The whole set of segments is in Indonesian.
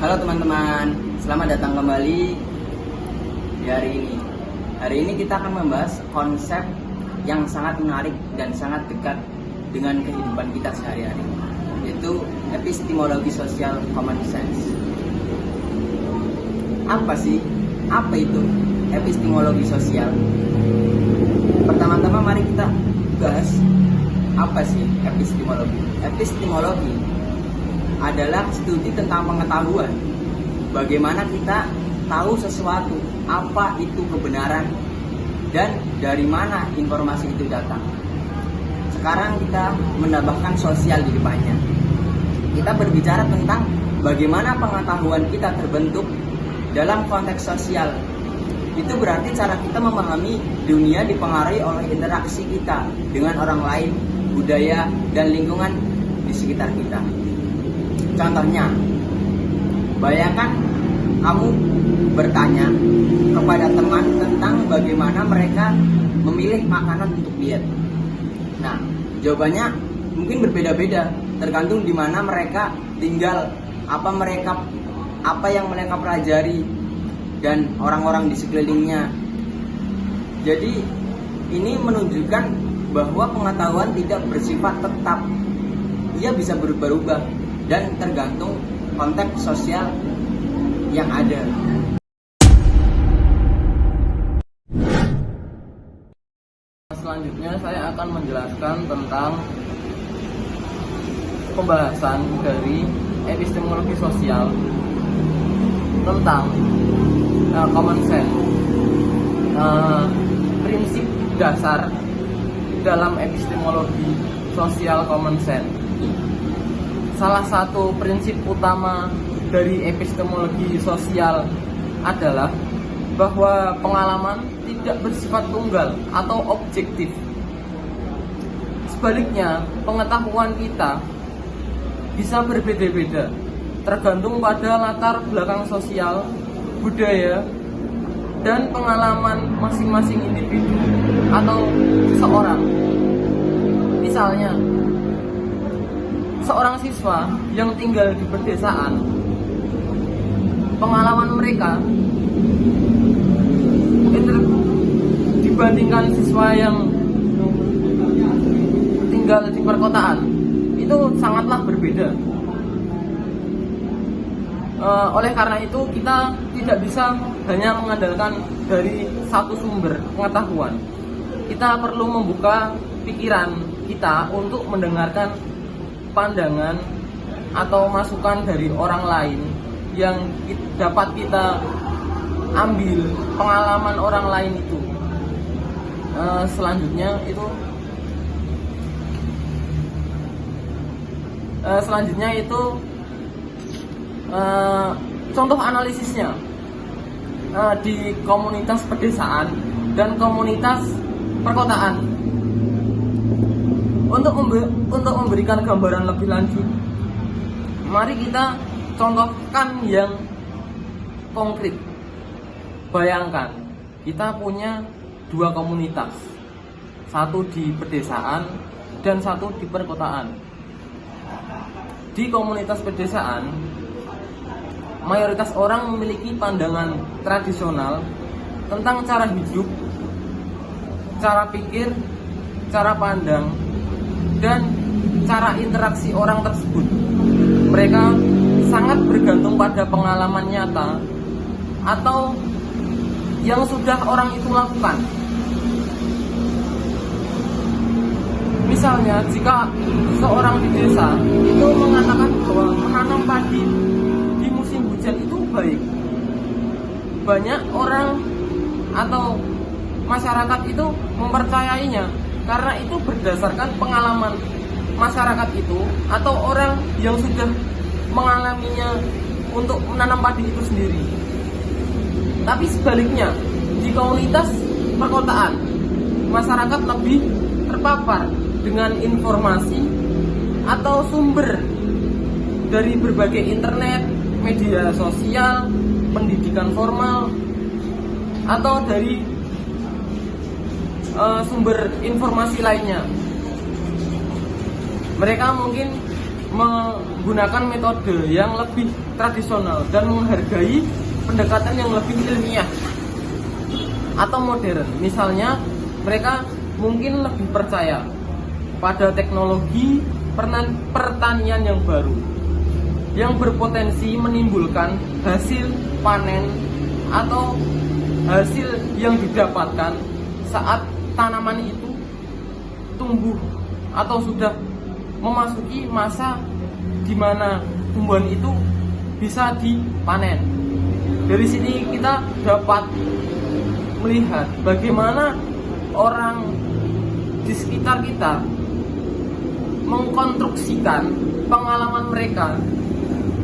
Halo teman-teman, selamat datang kembali di hari ini. Hari ini kita akan membahas konsep yang sangat menarik dan sangat dekat dengan kehidupan kita sehari-hari, yaitu epistemologi sosial common sense. Apa sih? Apa itu epistemologi sosial? Pertama-tama mari kita bahas apa sih epistemologi. Epistemologi adalah studi tentang pengetahuan. Bagaimana kita tahu sesuatu, apa itu kebenaran, dan dari mana informasi itu datang. Sekarang kita menambahkan sosial di depannya. Kita berbicara tentang bagaimana pengetahuan kita terbentuk dalam konteks sosial. Itu berarti cara kita memahami dunia dipengaruhi oleh interaksi kita dengan orang lain, budaya, dan lingkungan di sekitar kita. Contohnya, bayangkan kamu bertanya kepada teman tentang bagaimana mereka memilih makanan untuk diet. Nah, jawabannya mungkin berbeda-beda, tergantung di mana mereka tinggal, apa yang mereka pelajari, dan orang-orang di sekelilingnya. Jadi, ini menunjukkan bahwa pengetahuan tidak bersifat tetap. Ia bisa berubah-ubah dan tergantung konteks sosial yang ada. Selanjutnya saya akan menjelaskan tentang pembahasan dari epistemologi sosial tentang common sense. Prinsip dasar dalam epistemologi sosial common sense. Salah satu prinsip utama dari epistemologi sosial adalah bahwa pengalaman tidak bersifat tunggal atau objektif. Sebaliknya, pengetahuan kita bisa berbeda-beda, tergantung pada latar belakang sosial, budaya, dan pengalaman masing-masing individu atau seseorang. Misalnya, seorang siswa yang tinggal di pedesaan, pengalaman mereka dibandingkan siswa yang tinggal di perkotaan itu sangatlah berbeda. Oleh karena itu kita tidak bisa hanya mengandalkan dari satu sumber pengetahuan. Kita perlu membuka pikiran kita untuk mendengarkan pandangan atau masukan dari orang lain yang dapat kita ambil pengalaman orang lain itu. Selanjutnya itu contoh analisisnya di komunitas pedesaan dan komunitas perkotaan. Untuk memberikan gambaran lebih lanjut, mari kita contohkan yang konkret. Bayangkan, kita punya dua komunitas, satu di pedesaan dan satu di perkotaan. Di komunitas pedesaan, mayoritas orang memiliki pandangan tradisional tentang cara hidup, cara pikir, cara pandang, dan cara interaksi orang tersebut. Mereka sangat bergantung pada pengalaman nyata atau yang sudah orang itu lakukan. Misalnya, jika seorang di desa itu mengatakan bahwa menanam padi di musim hujan itu baik, banyak orang atau masyarakat itu mempercayainya karena itu berdasarkan pengalaman masyarakat itu atau orang yang sudah mengalaminya untuk menanam padi itu sendiri. Tapi sebaliknya, di komunitas perkotaan, masyarakat lebih terpapar dengan informasi atau sumber dari berbagai internet, media sosial, pendidikan formal, atau dari sumber informasi lainnya. Mereka mungkin menggunakan metode yang lebih tradisional dan menghargai pendekatan yang lebih ilmiah atau modern. Misalnya mereka mungkin lebih percaya pada teknologi pertanian yang baru yang berpotensi menimbulkan hasil panen atau hasil yang didapatkan saat tanaman itu tumbuh atau sudah memasuki masa di mana tumbuhan itu bisa dipanen. Dari sini kita dapat melihat bagaimana orang di sekitar kita mengkonstruksikan pengalaman mereka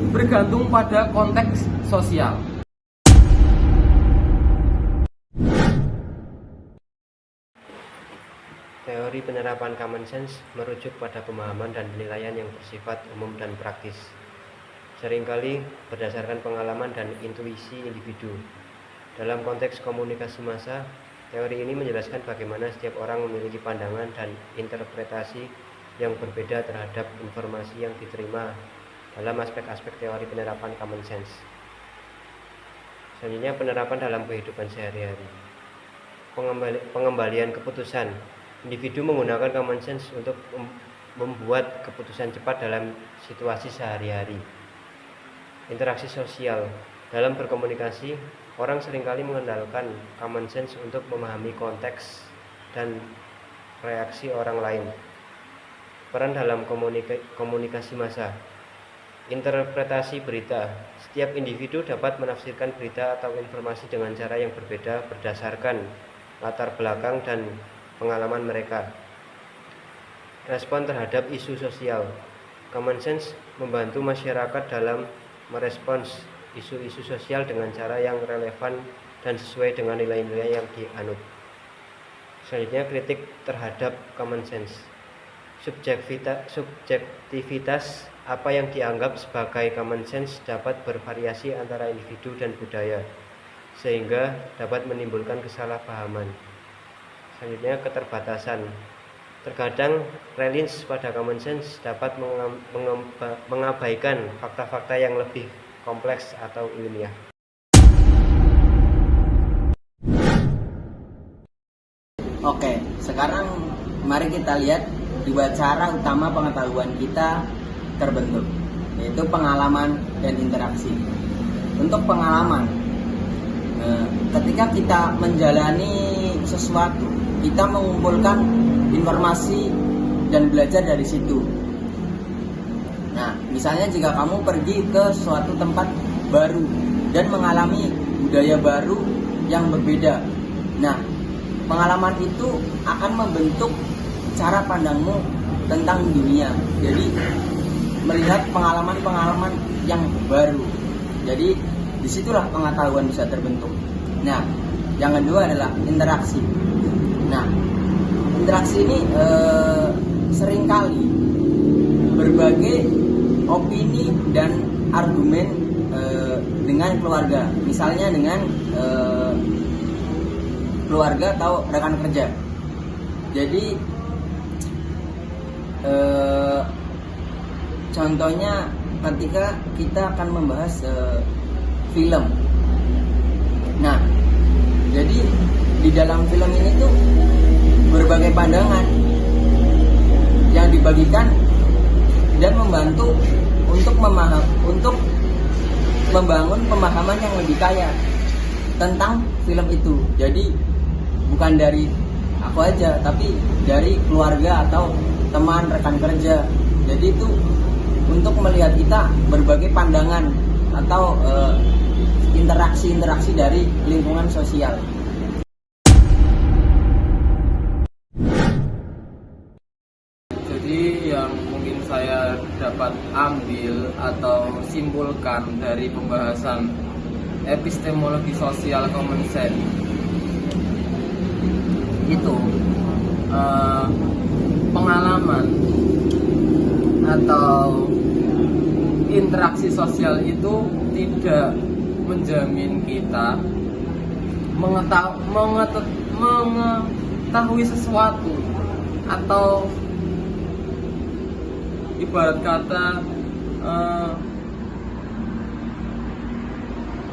bergantung pada konteks sosial. Teori penerapan common sense merujuk pada pemahaman dan penilaian yang bersifat umum dan praktis, seringkali berdasarkan pengalaman dan intuisi individu. Dalam konteks komunikasi massa, teori ini menjelaskan bagaimana setiap orang memiliki pandangan dan interpretasi yang berbeda terhadap informasi yang diterima dalam aspek-aspek teori penerapan common sense. Selanjutnya, penerapan dalam kehidupan sehari-hari. Pengembalian keputusan. Individu menggunakan common sense untuk membuat keputusan cepat dalam situasi sehari-hari. Interaksi sosial. Dalam berkomunikasi, orang seringkali mengandalkan common sense untuk memahami konteks dan reaksi orang lain. Peran dalam komunikasi massa. Interpretasi berita. Setiap individu dapat menafsirkan berita atau informasi dengan cara yang berbeda berdasarkan latar belakang dan pengalaman mereka. Respon terhadap isu sosial. Common sense membantu masyarakat dalam merespons isu-isu sosial dengan cara yang relevan dan sesuai dengan nilai-nilai yang dianut. Selanjutnya, kritik terhadap common sense. Subjektivitas apa yang dianggap sebagai common sense dapat bervariasi antara individu dan budaya, sehingga dapat menimbulkan kesalahpahaman. Selanjutnya, keterbatasan. Terkadang reliance pada common sense dapat mengabaikan fakta-fakta yang lebih kompleks atau ilmiah. Oke, sekarang mari kita lihat dua cara utama pengetahuan kita terbentuk, yaitu pengalaman dan interaksi. Untuk pengalaman, ketika kita menjalani sesuatu, kita mengumpulkan informasi dan belajar dari situ. Nah, misalnya jika kamu pergi ke suatu tempat baru dan mengalami budaya baru yang berbeda, nah, pengalaman itu akan membentuk cara pandangmu tentang dunia. Jadi, melihat pengalaman-pengalaman yang baru. Jadi, disitulah pengetahuan bisa terbentuk. Nah, yang kedua adalah interaksi. Nah, interaksi ini seringkali berbagai opini dan argumen dengan keluarga. Misalnya dengan keluarga atau rekan kerja. Jadi contohnya ketika kita akan membahas film. Nah, jadi di dalam film ini tuh berbagai pandangan yang dibagikan dan membantu untuk membangun pemahaman yang lebih kaya tentang film itu. Jadi bukan dari aku aja, tapi dari keluarga atau teman, rekan kerja. Jadi itu untuk melihat kita berbagai pandangan atau interaksi-interaksi dari lingkungan sosial. Jadi yang mungkin saya dapat ambil atau simpulkan dari pembahasan epistemologi sosial common sense itu pengalaman atau interaksi sosial itu tidak menjamin kita mengetahui sesuatu atau ibarat kata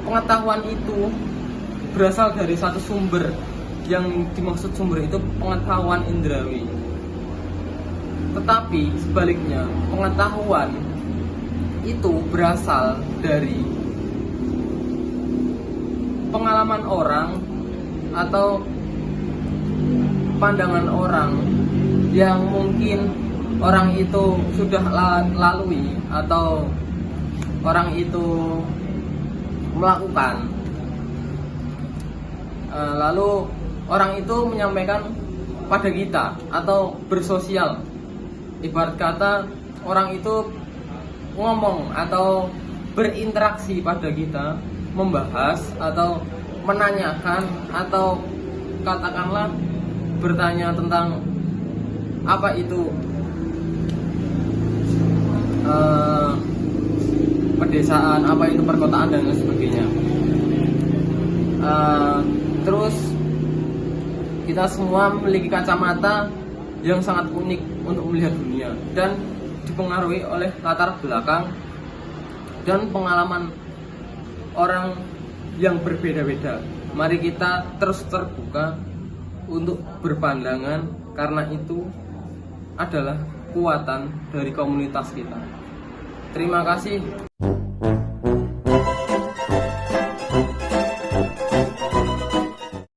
pengetahuan itu berasal dari satu sumber, yang dimaksud sumber itu pengetahuan indrawi. Tetapi sebaliknya, pengetahuan itu berasal dari pengalaman orang atau pandangan orang yang mungkin orang itu sudah lalui atau orang itu melakukan. Lalu orang itu menyampaikan pada kita atau bersosial. Ibarat kata orang itu ngomong atau berinteraksi pada kita, membahas atau menanyakan atau katakanlah bertanya tentang apa itu pedesaan, apa itu perkotaan dan lain sebagainya. Terus kita semua memiliki kacamata yang sangat unik untuk melihat dunia dan dipengaruhi oleh latar belakang dan pengalaman orang yang berbeda-beda. Mari kita terus terbuka untuk berpandangan, karena itu adalah kekuatan dari komunitas kita. Terima kasih.